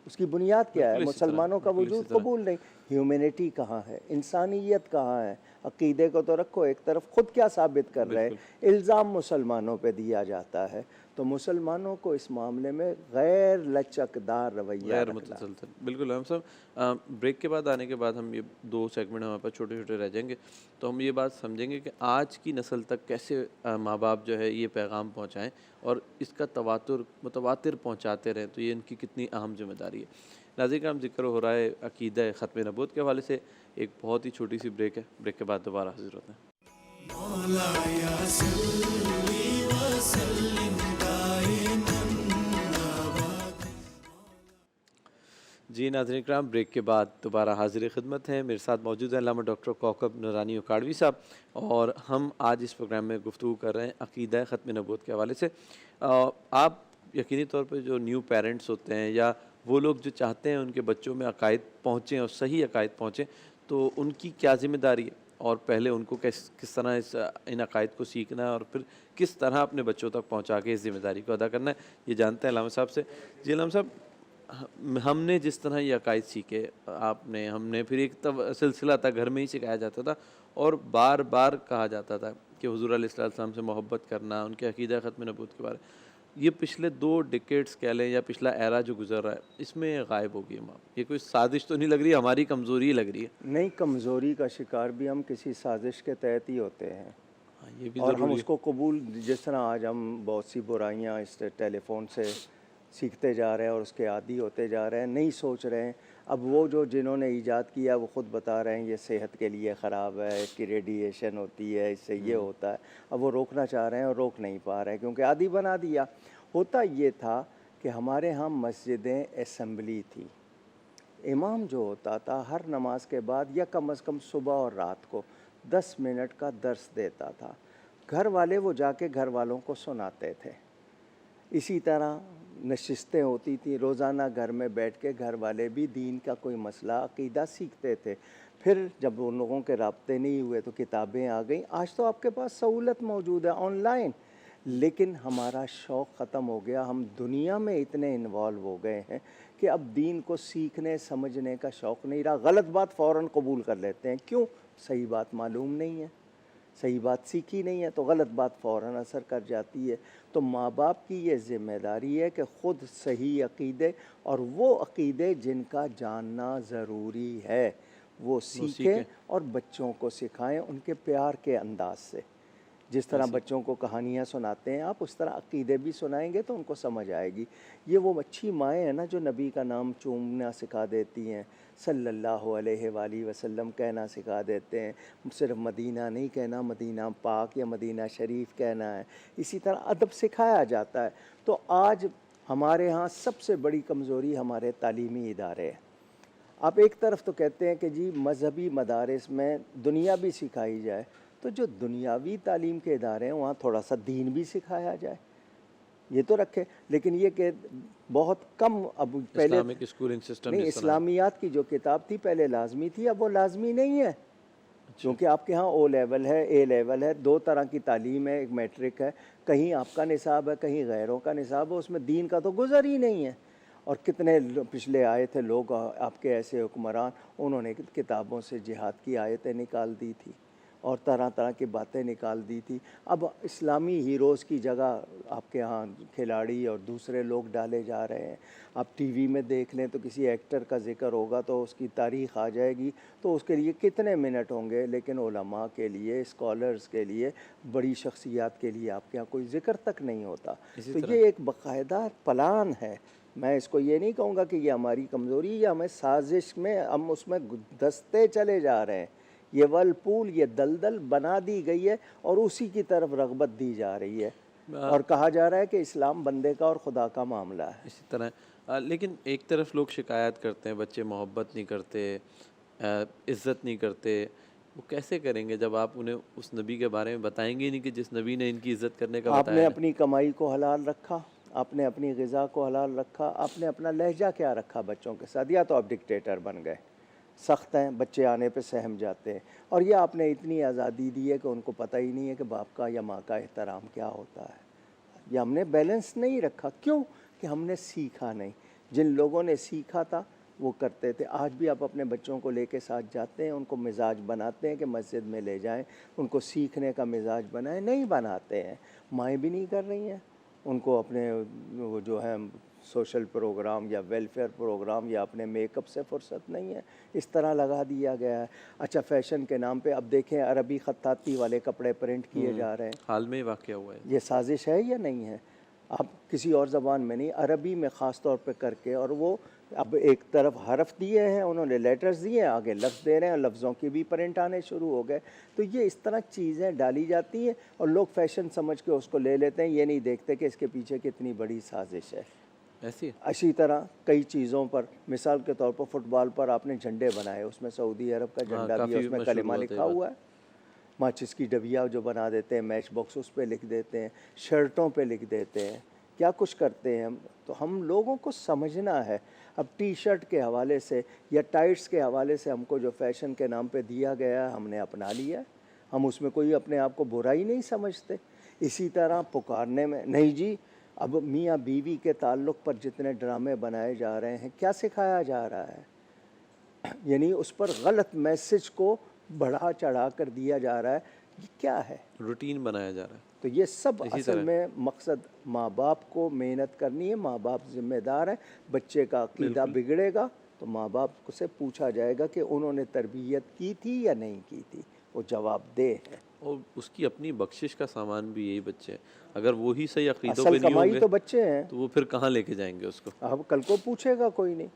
اس کی بنیاد کیا ہے؟ مسلمانوں کا وجود قبول نہیں۔ ہیومینٹی کہاں ہے؟ انسانیت کہاں ہے؟ عقیدے کو تو رکھو ایک طرف، خود کیا ثابت کر رہے ہیں؟ الزام مسلمانوں پہ دیا جاتا ہے۔ تو مسلمانوں کو اس معاملے میں غیر لچکدار رویہ غیر متسلسل، بالکل۔ ہم سب بریک کے بعد آنے کے بعد ہم یہ 2 سیگمنٹ ہمارے پاس چھوٹے چھوٹے رہ جائیں گے، تو ہم یہ بات سمجھیں گے کہ آج کی نسل تک کیسے ماں باپ جو ہے یہ پیغام پہنچائیں اور اس کا متواتر پہنچاتے رہیں، تو یہ ان کی کتنی اہم ذمہ داری ہے۔ ناظرین کا ہم ذکر ہو رہا ہے عقیدہ ختم نبوت کے حوالے سے۔ ایک بہت ہی چھوٹی سی بریک ہے، بریک کے بعد دوبارہ حاضر ہوتے ہیں۔ جی ناظرین کرام، بریک کے بعد دوبارہ حاضر خدمت ہیں۔ میرے ساتھ موجود ہیں علامہ ڈاکٹر کوکب نورانی اکاڑوی صاحب، اور ہم آج اس پروگرام میں گفتگو کر رہے ہیں عقیدہ ختم نبوت کے حوالے سے۔ آپ یقینی طور پہ جو نیو پیرنٹس ہوتے ہیں یا وہ لوگ جو چاہتے ہیں ان کے بچوں میں عقائد پہنچیں اور صحیح عقائد پہنچیں، تو ان کی کیا ذمہ داری ہے، اور پہلے ان کو کس طرح ان عقائد کو سیکھنا ہے اور پھر کس طرح اپنے بچوں تک پہنچا کے اس ذمہ داری کو ادا کرنا ہے، یہ جانتے ہیں علامہ صاحب سے۔ جی علامہ صاحب، ہم نے جس طرح یہ عقائد سیکھے، ہم نے پھر ایک سلسلہ تھا، گھر میں ہی سکھایا جاتا تھا اور بار بار کہا جاتا تھا کہ حضور علیہ السلام سے محبت کرنا، ان کے عقیدہ ختم نبوت کے بارے میں۔ یہ پچھلے 2 ڈیکیڈز کہہ لیں یا پچھلا ایرا جو گزر رہا ہے، اس میں غائب ہو گئی۔ یہ کوئی سازش تو نہیں لگ رہی، ہماری کمزوری ہی لگ رہی ہے؟ نہیں، کمزوری کا شکار بھی ہم کسی سازش کے تحت ہی ہوتے ہیں، یہ بھی اور ضروری ہم ہے۔ اس کو قبول، جس طرح آج ہم بہت سی برائیاں اس ٹیلی فون سے سیکھتے جا رہے ہیں اور اس کے عادی ہوتے جا رہے ہیں، نہیں سوچ رہے ہیں۔ اب وہ جنہوں نے ایجاد کیا وہ خود بتا رہے ہیں یہ صحت کے لیے خراب ہے، اس کی ریڈیشن ہوتی ہے، اس سے یہ ہوتا ہے۔ اب وہ روکنا چاہ رہے ہیں اور روک نہیں پا رہے ہیں کیونکہ عادی بنا دیا۔ ہوتا یہ تھا کہ ہمارے ہاں مسجدیں اسمبلی تھی، امام جو ہوتا تھا ہر نماز کے بعد یا کم از کم صبح اور رات کو 10 منٹ کا درس دیتا تھا، گھر والے وہ جا کے گھر والوں کو سناتے تھے۔ اسی طرح نشستیں ہوتی تھیں، روزانہ گھر میں بیٹھ کے گھر والے بھی دین کا کوئی مسئلہ عقیدہ سیکھتے تھے۔ پھر جب ان لوگوں کے رابطے نہیں ہوئے تو کتابیں آ گئیں۔ آج تو آپ کے پاس سہولت موجود ہے آن لائن، لیکن ہمارا شوق ختم ہو گیا۔ ہم دنیا میں اتنے انوالو ہو گئے ہیں کہ اب دین کو سیکھنے سمجھنے کا شوق نہیں رہا۔ غلط بات فوراً قبول کر لیتے ہیں، کیوں؟ صحیح بات معلوم نہیں ہے، صحیح بات سیکھی نہیں ہے، تو غلط بات فوراً اثر کر جاتی ہے۔ تو ماں باپ کی یہ ذمہ داری ہے کہ خود صحیح عقیدے، اور وہ عقیدے جن کا جاننا ضروری ہے، وہ سیکھیں اور بچوں کو سکھائیں ان کے پیار کے انداز سے. جس طرح بچوں کو کہانیاں سناتے ہیں آپ، اس طرح عقیدے بھی سنائیں گے تو ان کو سمجھ آئے گی. یہ وہ اچھی مائیں ہیں نا جو نبی کا نام چومنا سکھا دیتی ہیں، صلی اللہ علیہ وآلہ وسلم کہنا سکھا دیتے ہیں. صرف مدینہ نہیں کہنا، مدینہ پاک یا مدینہ شریف کہنا ہے. اسی طرح ادب سکھایا جاتا ہے. تو آج ہمارے ہاں سب سے بڑی کمزوری ہمارے تعلیمی ادارے ہیں. آپ ایک طرف تو کہتے ہیں کہ جی مذہبی مدارس میں دنیا بھی سکھائی جائے، تو جو دنیاوی تعلیم کے ادارے ہیں وہاں تھوڑا سا دین بھی سکھایا جائے، یہ تو رکھے. لیکن یہ کہ بہت کم، اب پہلے اسلامک اسکولنگ سسٹم نہیں، اسلامیات کی جو کتاب تھی پہلے لازمی تھی، اب وہ لازمی نہیں ہے. کیونکہ آپ کے ہاں او لیول ہے، اے لیول ہے، دو طرح کی تعلیم ہے، ایک میٹرک ہے. کہیں آپ کا نصاب ہے، کہیں غیروں کا نصاب ہے، اس میں دین کا تو گزر ہی نہیں ہے. اور کتنے پچھلے آئے تھے لوگ آپ کے ایسے حکمران، انہوں نے کتابوں سے جہاد کی آیتیں نکال دی تھی اور طرح طرح کی باتیں نکال دی تھی. اب اسلامی ہیروز کی جگہ آپ کے ہاں کھلاڑی اور دوسرے لوگ ڈالے جا رہے ہیں. آپ ٹی وی میں دیکھ لیں تو کسی ایکٹر کا ذکر ہوگا تو اس کی تاریخ آ جائے گی، تو اس کے لیے کتنے منٹ ہوں گے. لیکن علماء کے لیے، اسکالرز کے لیے، بڑی شخصیات کے لیے آپ کے یہاں کوئی ذکر تک نہیں ہوتا. تو یہ ایک باقاعدہ پلان ہے. میں اس کو یہ نہیں کہوں گا کہ یہ ہماری کمزوری، یا ہمیں سازش میں ہم اس میں دستے چلے جا رہے ہیں. یہ ول پول، یہ دلدل بنا دی گئی ہے اور اسی کی طرف رغبت دی جا رہی ہے، اور کہا جا رہا ہے کہ اسلام بندے کا اور خدا کا معاملہ ہے. اسی طرح لیکن ایک طرف لوگ شکایت کرتے ہیں بچے محبت نہیں کرتے، عزت نہیں کرتے. وہ کیسے کریں گے جب آپ انہیں اس نبی کے بارے میں بتائیں گے ہی نہیں کہ جس نبی نے ان کی عزت کرنے کا آپ بتایا نے ہے؟ اپنی کمائی کو حلال رکھا، آپ نے اپنی غذا کو حلال رکھا، آپ نے اپنا لہجہ کیا رکھا بچوں کے ساتھ؟ یا تو آپ ڈکٹیٹر بن گئے، سخت ہیں، بچے آنے پہ سہم جاتے ہیں. اور یہ آپ نے اتنی آزادی دی ہے کہ ان کو پتہ ہی نہیں ہے کہ باپ کا یا ماں کا احترام کیا ہوتا ہے. یہ ہم نے بیلنس نہیں رکھا. کیوں؟ کہ ہم نے سیکھا نہیں. جن لوگوں نے سیکھا تھا وہ کرتے تھے. آج بھی آپ اپنے بچوں کو لے کے ساتھ جاتے ہیں، ان کو مزاج بناتے ہیں کہ مسجد میں لے جائیں، ان کو سیکھنے کا مزاج بنائیں؟ نہیں بناتے ہیں. مائیں بھی نہیں کر رہی ہیں. ان کو اپنے وہ جو ہے سوشل پروگرام یا ویلفیئر پروگرام یا اپنے میک اپ سے فرصت نہیں ہے، اس طرح لگا دیا گیا ہے. اچھا، فیشن کے نام پہ اب دیکھیں عربی خطاطی والے کپڑے پرنٹ کیے جا رہے ہیں. حال میں ہی واقع ہوا ہے. یہ سازش ہے یا نہیں ہے؟ آپ کسی اور زبان میں نہیں، عربی میں خاص طور پہ کر کے. اور وہ اب ایک طرف حرف دیے ہیں انہوں نے، لیٹرز دیے ہیں، آگے لفظ دے رہے ہیں، لفظوں کی بھی پرنٹ آنے شروع ہو گئے. تو یہ اس طرح چیزیں ڈالی جاتی ہیں اور لوگ فیشن سمجھ کے اس کو لے لیتے ہیں. یہ نہیں دیکھتے کہ اس کے پیچھے کتنی بڑی سازش ہے. اسی طرح کئی چیزوں پر، مثال کے طور پر فٹ بال پر آپ نے جھنڈے بنائے، اس میں سعودی عرب کا جھنڈا بھی ہے، اس میں کلمہ لکھا ہوا ہے. ماچس کی ڈبیا جو بنا دیتے ہیں، میچ باکس اس پہ لکھ دیتے ہیں، شرٹوں پہ لکھ دیتے ہیں، کیا کچھ کرتے ہیں. تو ہم لوگوں کو سمجھنا ہے. اب ٹی شرٹ کے حوالے سے یا ٹائٹس کے حوالے سے ہم کو جو فیشن کے نام پہ دیا گیا ہے ہم نے اپنا لیا ہے. ہم اس میں کوئی اپنے آپ کو برا ہی نہیں سمجھتے. اسی طرح پکارنے میں نہیں جی. اب میاں بیوی کے تعلق پر جتنے ڈرامے بنائے جا رہے ہیں، کیا سکھایا جا رہا ہے؟ یعنی اس پر غلط میسج کو بڑھا چڑھا کر دیا جا رہا ہے. یہ کیا ہے؟ روٹین بنایا جا رہا ہے. تو یہ سب اصل میں مقصد ماں باپ کو محنت کرنی ہے. ماں باپ ذمہ دار ہیں. بچے کا عقیدہ بگڑے گا تو ماں باپ سے پوچھا جائے گا کہ انہوں نے تربیت کی تھی یا نہیں کی تھی. وہ جواب دہ ہے. اور اس کی اپنی بخشش کا سامان بھی یہی بچے ہیں. اگر وہی صحیح عقیدوں اصل پہ نہیں ہوں کمائی گے تو بچے ہیں، تو وہ پھر کہاں لے کے جائیں گے اس کو؟ اب کل کو پوچھے گا کوئی نہیں.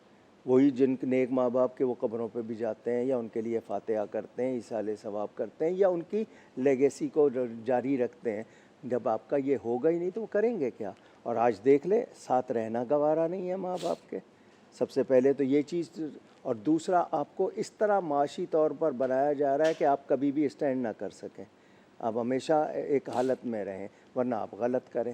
وہی جن نیک ماں باپ کے وہ قبروں پہ بھی جاتے ہیں یا ان کے لیے فاتحہ کرتے ہیں، ایصال ثواب کرتے ہیں یا ان کی لیگیسی کو جاری رکھتے ہیں. جب آپ کا یہ ہوگا ہی نہیں تو وہ کریں گے کیا؟ اور آج دیکھ لیں، ساتھ رہنا گوارا نہیں ہے ماں باپ کے. سب سے پہلے تو یہ چیز. اور دوسرا، آپ کو اس طرح معاشی طور پر بنایا جا رہا ہے کہ آپ کبھی بھی اسٹینڈ نہ کر سکیں. آپ ہمیشہ ایک حالت میں رہیں، ورنہ آپ غلط کریں،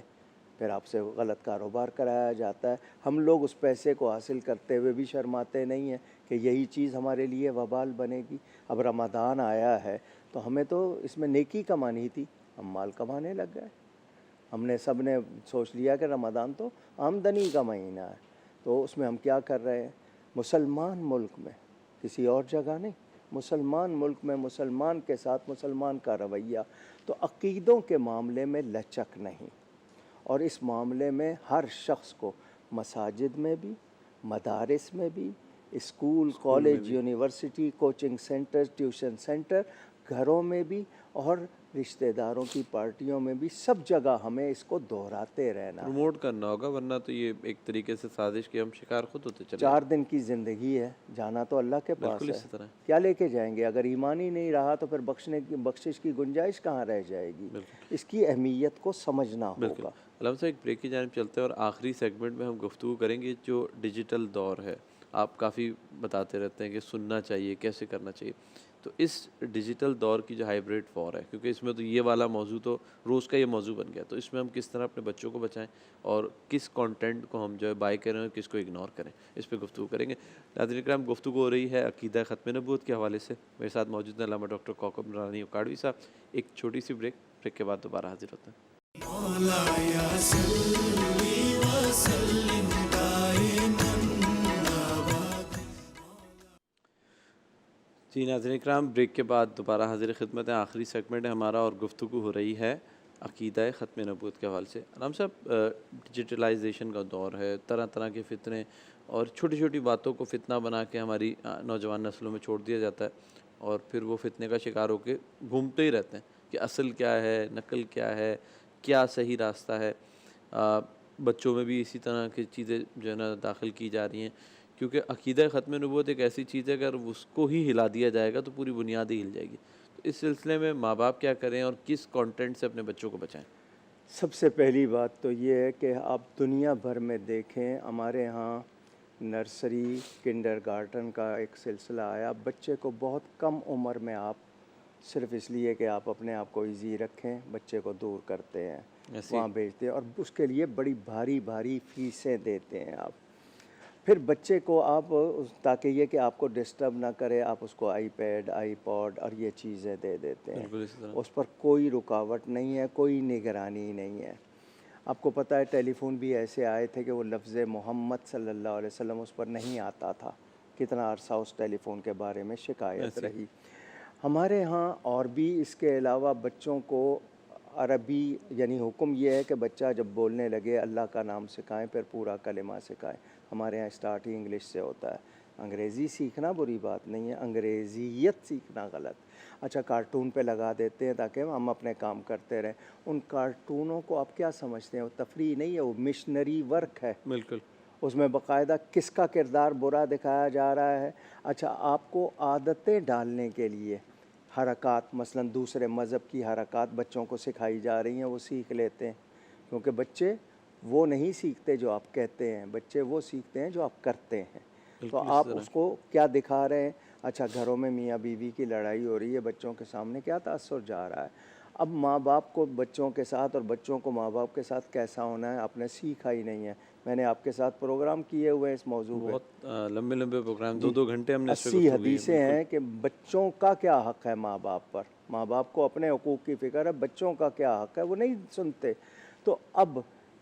پھر آپ سے غلط کاروبار کرایا جاتا ہے. ہم لوگ اس پیسے کو حاصل کرتے ہوئے بھی شرماتے نہیں ہیں کہ یہی چیز ہمارے لیے وبال بنے گی. اب رمضان آیا ہے تو ہمیں تو اس میں نیکی کمانی تھی، ہم مال کمانے لگ گئے. ہم نے سب نے سوچ لیا کہ رمضان تو آمدنی کا مہینہ ہے. تو اس میں ہم کیا کر رہے ہیں؟ مسلمان ملک میں، کسی اور جگہ نہیں، مسلمان ملک میں مسلمان کے ساتھ مسلمان کا رویہ. تو عقیدوں کے معاملے میں لچک نہیں. اور اس معاملے میں ہر شخص کو مساجد میں بھی، مدارس میں بھی، school college university coaching centre tuition centre گھروں میں بھی اور رشتہ داروں کی پارٹیوں میں بھی سب جگہ ہمیں اس کو دہراتے رہنا پروموٹ کرنا ہوگا، ورنہ تو یہ ایک طریقے سے سازش کے ہم شکار خود ہوتے چلے 4 دن کی زندگی ہے، جانا تو اللہ کے پاس بالکل ہے، اسی طرح کیا لے کے جائیں گے؟ اگر ایمان ہی نہیں رہا تو پھر بخشش کی گنجائش کہاں رہ جائے گی؟ اس کی اہمیت کو سمجھنا ہوگا۔ علامہ صاحب ایک بریک کی جانب چلتے ہیں اور آخری سیگمنٹ میں ہم گفتگو کریں گے جو ڈیجیٹل دور ہے۔ آپ کافی بتاتے رہتے ہیں کہ سننا چاہیے، کیسے کرنا چاہیے، تو اس ڈیجیٹل دور کی جو ہائیبریڈ فور ہے، کیونکہ اس میں تو یہ والا موضوع تو روز کا یہ موضوع بن گیا، تو اس میں ہم کس طرح اپنے بچوں کو بچائیں اور کس کانٹینٹ کو ہم جو ہے بائی کریں اور کس کو اگنور کریں، اس پہ گفتگو کریں گے۔ ناظرین کرام، گفتگو ہو رہی ہے عقیدہ ختم نبوت کے حوالے سے۔ میرے ساتھ موجود ہیں علامہ ڈاکٹر کوکب نورانی اکاڑوی صاحب۔ ایک چھوٹی سی بریک کے بعد دوبارہ حاضر ہوتے ہیں۔ جی ناظرین اکرام، بریک کے بعد دوبارہ حاضر خدمت ہے۔ آخری سیگمنٹ ہے ہمارا اور گفتگو ہو رہی ہے عقیدہ ختم نبوت کے حوالے سے۔ علامہ صاحب، ڈیجیٹلائزیشن کا دور ہے، طرح طرح کے فتنے اور چھوٹی چھوٹی باتوں کو فتنہ بنا کے ہماری نوجوان نسلوں میں چھوڑ دیا جاتا ہے، اور پھر وہ فتنے کا شکار ہو کے گھومتے ہی رہتے ہیں کہ اصل کیا ہے، نقل کیا ہے، کیا صحیح راستہ ہے۔ بچوں میں بھی اسی طرح کی چیزیں جو ہے نا داخل کی جا رہی ہیں، کیونکہ عقیدہ ختم نبوت ایک ایسی چیز ہے اگر اس کو ہی ہلا دیا جائے گا تو پوری بنیاد ہی ہل جائے گی۔ تو اس سلسلے میں ماں باپ کیا کریں اور کس کانٹینٹ سے اپنے بچوں کو بچائیں؟ سب سے پہلی بات تو یہ ہے کہ آپ دنیا بھر میں دیکھیں، ہمارے ہاں نرسری کنڈر گارٹن کا ایک سلسلہ آیا، بچے کو بہت کم عمر میں آپ صرف اس لیے کہ آپ اپنے آپ کو ایزی رکھیں بچے کو دور کرتے ہیں، وہاں بھیجتے ہیں اور اس کے لیے بڑی بھاری بھاری فیسیں دیتے ہیں آپ۔ پھر بچے کو آپ تاکہ یہ کہ آپ کو ڈسٹرب نہ کرے، آپ اس کو آئی پیڈ آئی پوڈ اور یہ چیزیں دے دیتے ہیں، بالکل اسی طرح۔ اس پر کوئی رکاوٹ نہیں ہے، کوئی نگرانی نہیں ہے۔ آپ کو پتہ ہے ٹیلی فون بھی ایسے آئے تھے کہ وہ لفظ محمد صلی اللہ علیہ وسلم اس پر نہیں آتا تھا، کتنا عرصہ اس ٹیلی فون کے بارے میں شکایت رہی۔ ہمارے ہاں اور بھی اس کے علاوہ بچوں کو عربی، یعنی حکم یہ ہے کہ بچہ جب بولنے لگے اللہ کا نام سکھائیں، پھر پورا کلمہ سکھائیں۔ ہمارے ہاں اسٹارٹ ہی انگلش سے ہوتا ہے۔ انگریزی سیکھنا بری بات نہیں ہے، انگریزیت سیکھنا غلط۔ اچھا، کارٹون پہ لگا دیتے ہیں تاکہ ہم اپنے کام کرتے رہیں۔ ان کارٹونوں کو آپ کیا سمجھتے ہیں؟ وہ تفریح نہیں ہے، وہ مشنری ورک ہے۔ بالکل، اس میں باقاعدہ کس کا کردار برا دکھایا جا رہا ہے۔ اچھا، آپ کو عادتیں ڈالنے کے لیے حرکات، مثلا دوسرے مذہب کی حرکات بچوں کو سکھائی جا رہی ہیں، وہ سیکھ لیتے ہیں، کیونکہ بچے وہ نہیں سیکھتے جو آپ کہتے ہیں، بچے وہ سیکھتے ہیں جو آپ کرتے ہیں۔ تو آپ اس کو کیا دکھا رہے ہیں؟ اچھا، گھروں میں میاں بیوی کی لڑائی ہو رہی ہے، بچوں کے سامنے کیا تاثر جا رہا ہے؟ اب ماں باپ کو بچوں کے ساتھ اور بچوں کو ماں باپ کے ساتھ کیسا ہونا ہے آپ نے سیکھا ہی نہیں ہے۔ میں نے آپ کے ساتھ پروگرام کیے ہوئے ہیں اس موضوع پہ، بہت لمبے لمبے پروگرام، 2 گھنٹے ہم نے اس پہ 80 گفتگو کی ہے۔ حدیثیں ہیں کہ بچوں کا کیا حق ہے ماں باپ پر، ماں باپ کو اپنے حقوق کی فکر ہے، بچوں کا کیا حق ہے وہ نہیں سنتے۔ تو اب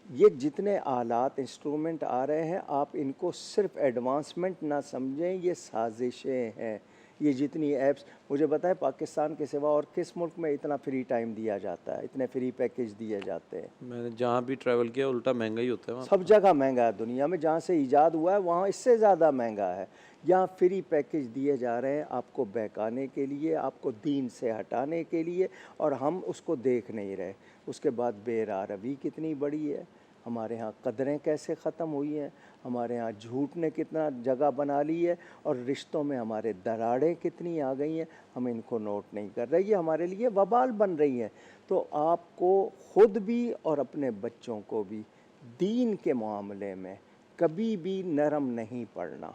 یہ جتنے آلات انسٹرومنٹ آ رہے ہیں، آپ ان کو صرف ایڈوانسمنٹ نہ سمجھیں، یہ سازشیں ہیں۔ یہ جتنی ایپس، مجھے بتائیں پاکستان کے سوا اور کس ملک میں اتنا فری ٹائم دیا جاتا ہے، اتنے فری پیکیج دیے جاتے ہیں؟ میں نے جہاں بھی ٹریول کیا الٹا مہنگا ہی ہوتا ہے وہاں۔ سب جگہ مہنگا ہے دنیا میں، جہاں سے ایجاد ہوا ہے وہاں اس سے زیادہ مہنگا ہے۔ یہاں فری پیکیج دیے جا رہے ہیں آپ کو بہکانے کے لیے، آپ کو دین سے ہٹانے کے لیے، اور ہم اس کو دیکھ نہیں رہے۔ اس کے بعد بے روی کتنی بڑی ہے، ہمارے ہاں قدریں کیسے ختم ہوئی ہیں، ہمارے ہاں جھوٹ نے کتنا جگہ بنا لی ہے، اور رشتوں میں ہمارے دراڑیں کتنی آ گئی ہیں، ہم ان کو نوٹ نہیں کر رہے، یہ ہمارے لیے وبال بن رہی ہیں۔ تو آپ کو خود بھی اور اپنے بچوں کو بھی دین کے معاملے میں کبھی بھی نرم نہیں پڑنا۔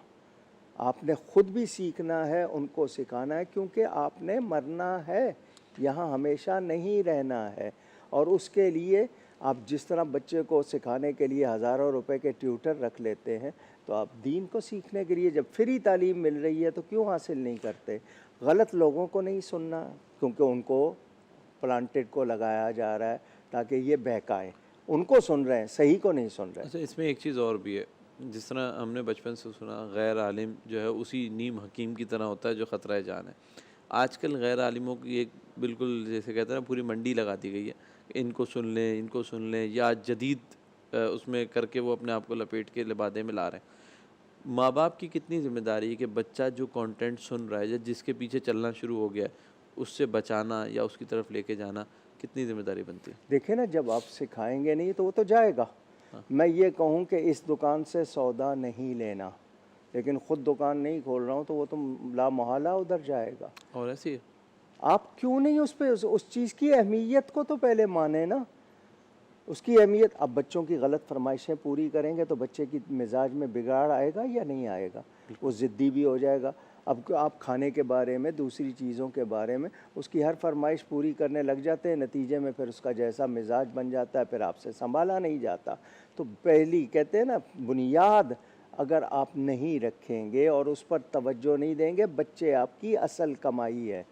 آپ نے خود بھی سیکھنا ہے، ان کو سکھانا ہے، کیونکہ آپ نے مرنا ہے، یہاں ہمیشہ نہیں رہنا ہے۔ اور اس کے لیے آپ جس طرح بچے کو سکھانے کے لیے ہزاروں روپے کے ٹیوٹر رکھ لیتے ہیں، تو آپ دین کو سیکھنے کے لیے جب فری تعلیم مل رہی ہے تو کیوں حاصل نہیں کرتے؟ غلط لوگوں کو نہیں سننا، کیونکہ ان کو پلانٹڈ کو لگایا جا رہا ہے تاکہ یہ بہکائیں، ان کو سن رہے ہیں، صحیح کو نہیں سن رہے۔ اچھا، اس میں ایک چیز اور بھی ہے، جس طرح ہم نے بچپن سے سنا غیر عالم جو ہے اسی نیم حکیم کی طرح ہوتا ہے جو خطرہ جان ہے۔ آج کل غیر عالموں کی ایک بالکل جیسے کہتے ہیں نا پوری منڈی لگا دی گئی ہے، ان کو سن لیں، ان کو سن لیں، یا جدید اس میں کر کے وہ اپنے آپ کو لپیٹ کے لبادے میں لا رہے ہیں۔ ماں باپ کی کتنی ذمہ داری ہے کہ بچہ جو کانٹینٹ سن رہا ہے یا جس کے پیچھے چلنا شروع ہو گیا ہے اس سے بچانا یا اس کی طرف لے کے جانا کتنی ذمہ داری بنتی ہے؟ دیکھیں نا، جب آپ سکھائیں گے نہیں تو وہ تو جائے گا. میں یہ کہوں کہ اس دکان سے سودا نہیں لینا، لیکن خود دکان نہیں کھول رہا ہوں تو وہ تو لا محالہ ادھر جائے گا. اور ایسی ہے آپ کیوں نہیں اس پہ اس چیز کی اہمیت کو تو پہلے مانیں نا. اس کی اہمیت، اب بچوں کی غلط فرمائشیں پوری کریں گے تو بچے کی مزاج میں بگاڑ آئے گا یا نہیں آئے گا؟ وہ ضدی بھی ہو جائے گا. اب آپ کھانے کے بارے میں، دوسری چیزوں کے بارے میں اس کی ہر فرمائش پوری کرنے لگ جاتے ہیں، نتیجے میں پھر اس کا جیسا مزاج بن جاتا ہے، پھر آپ سے سنبھالا نہیں جاتا. تو پہلی کہتے ہیں نا بنیاد اگر آپ نہیں رکھیں گے اور اس پر توجہ نہیں دیں گے، بچے آپ کی اصل کمائی ہے،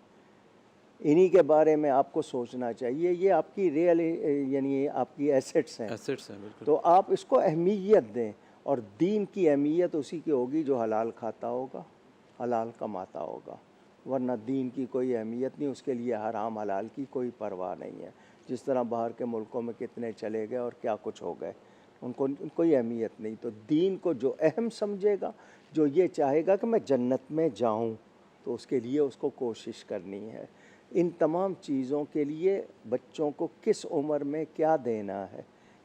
انہی کے بارے میں آپ کو سوچنا چاہیے. یہ آپ کی ریئل یعنی آپ کی ایسٹس ہیں. ایسٹس ہیں بالکل. تو آپ اس کو اہمیت دیں، اور دین کی اہمیت اسی کی ہوگی جو حلال کھاتا ہوگا، حلال کماتا ہوگا، ورنہ دین کی کوئی اہمیت نہیں. اس کے لیے حرام حلال کی کوئی پرواہ نہیں ہے. جس طرح باہر کے ملکوں میں کتنے چلے گئے اور کیا کچھ ہو گئے، ان کو کوئی اہمیت نہیں. تو دین کو جو اہم سمجھے گا، جو یہ چاہے گا کہ میں جنت میں جاؤں، تو اس کے لیے اس کو کوشش کرنی ہے. ان تمام چیزوں کے لیے بچوں کو کس عمر میں کیا دینا ہے،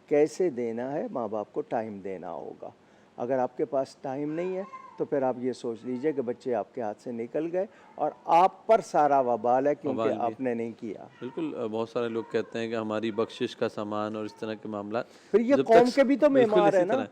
کیسے دینا ہے، ماں باپ کو ٹائم دینا ہوگا. اگر آپ کے پاس ٹائم نہیں ہے تو پھر آپ یہ سوچ لیجئے کہ بچے آپ کے ہاتھ سے نکل گئے اور آپ پر سارا وبال ہے کیونکہ آپ نے نہیں کیا. بالکل. بہت سارے لوگ کہتے ہیں کہ ہماری بخشش کا سامان اور اس طرح کے معاملات، پھر یہ قوم کے بھی تو معمار ہے نا،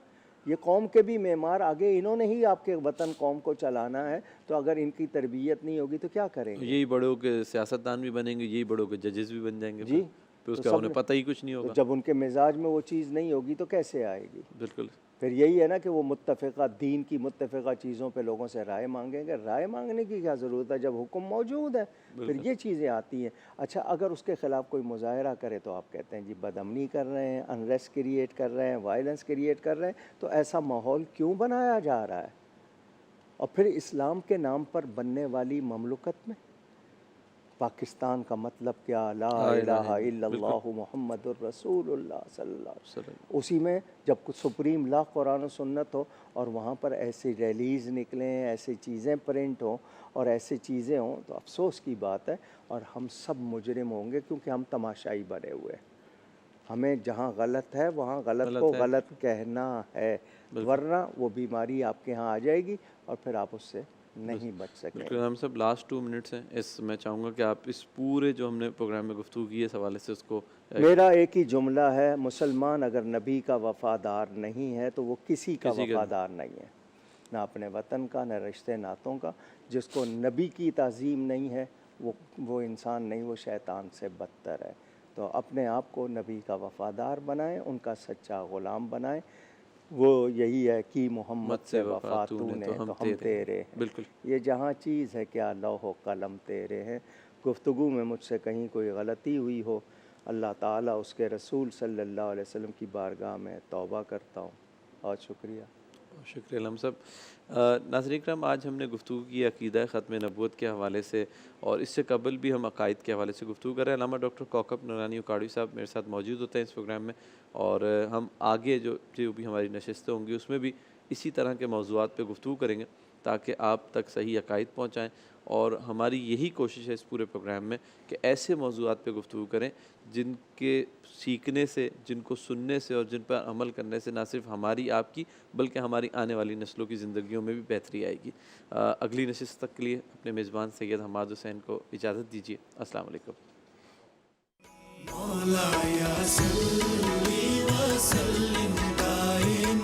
یہ قوم کے بھی معمار آگے انہوں نے ہی آپ کے وطن قوم کو چلانا ہے. تو اگر ان کی تربیت نہیں ہوگی تو کیا کریں گے؟ یہی بڑوں کے سیاستدان بھی بنیں گے، یہی بڑوں کے ججز بھی بن جائیں گے. جی، پھر اس کا انہیں پتہ ہی کچھ نہیں ہوگا. جب ان کے مزاج میں وہ چیز نہیں ہوگی تو کیسے آئے گی؟ بالکل. پھر یہی ہے نا کہ وہ متفقہ دین کی متفقہ چیزوں پہ لوگوں سے رائے مانگیں گے. رائے مانگنے کی کیا ضرورت ہے جب حکم موجود ہے؟ پھر یہ چیزیں آتی ہیں. اچھا، اگر اس کے خلاف کوئی مظاہرہ کرے تو آپ کہتے ہیں جی بدامنی کر رہے ہیں، انریسٹ کریٹ کر رہے ہیں، وائلنس کریٹ کر رہے ہیں. تو ایسا ماحول کیوں بنایا جا رہا ہے؟ اور پھر اسلام کے نام پر بننے والی مملکت میں پاکستان کا مطلب کیا؟ لا الہ الا اللہ محمد الرسول اللہ صلی اللہ علیہ وسلم. اسی میں جب کچھ سپریم لا قرآن و سنت ہو اور وہاں پر ایسی ریلیز نکلیں، ایسی چیزیں پرنٹ ہوں اور ایسی چیزیں ہوں تو افسوس کی بات ہے. اور ہم سب مجرم ہوں گے کیونکہ ہم تماشائی بنے ہوئے. ہمیں جہاں غلط ہے وہاں غلط کو غلط کہنا ہے، ورنہ وہ بیماری آپ کے ہاں آ جائے گی اور پھر آپ اس سے نہیں بچ سکیں. بالکل. ہم سب لاسٹ 2 منٹس ہیں، اس میں چاہوں گا کہ آپ اس پورے جو ہم نے پروگرام میں گفتگو کی ہے اس حوالے سے اس کو. میرا ایک ہی جملہ ہے، مسلمان اگر نبی کا وفادار نہیں ہے تو وہ کسی کا وفادار نہیں ہے، نہ اپنے وطن کا، نہ رشتے ناتوں کا. جس کو نبی کی تعظیم نہیں ہے وہ انسان نہیں، وہ شیطان سے بدتر ہے. تو اپنے آپ کو نبی کا وفادار بنائیں، ان کا سچا غلام بنائیں. وہ یہی ہے کہ محمد سے وفا تو نے تو ہم تیرے ہیں. بالکل. یہ جہاں چیز ہے کیا لوح و قلم تیرے ہیں. گفتگو میں مجھ سے کہیں کوئی غلطی ہوئی ہو، اللہ تعالیٰ اس کے رسول صلی اللہ علیہ وسلم کی بارگاہ میں توبہ کرتا ہوں. بہت شکریہ. شکریہ علم صاحب. ناظرین کرام، آج ہم نے گفتگو کی عقیدہ ختم نبوت کے حوالے سے، اور اس سے قبل بھی ہم عقائد کے حوالے سے گفتگو کر رہے ہیں. علامہ ڈاکٹر کوکب نورانی اکاڑوی صاحب میرے ساتھ موجود ہوتے ہیں اس پروگرام میں، اور ہم آگے جو بھی ہماری نشستیں ہوں گی اس میں بھی اسی طرح کے موضوعات پہ گفتگو کریں گے تاکہ آپ تک صحیح عقائد پہنچائیں. اور ہماری یہی کوشش ہے اس پورے پروگرام میں کہ ایسے موضوعات پہ گفتگو کریں جن کے سیکھنے سے، جن کو سننے سے اور جن پر عمل کرنے سے نہ صرف ہماری آپ کی بلکہ ہماری آنے والی نسلوں کی زندگیوں میں بھی بہتری آئے گی. اگلی نشست تک کے لیے اپنے میزبان سید حماد حسین کو اجازت دیجیے. السلام علیکم. مولایا صلی وسلم دائما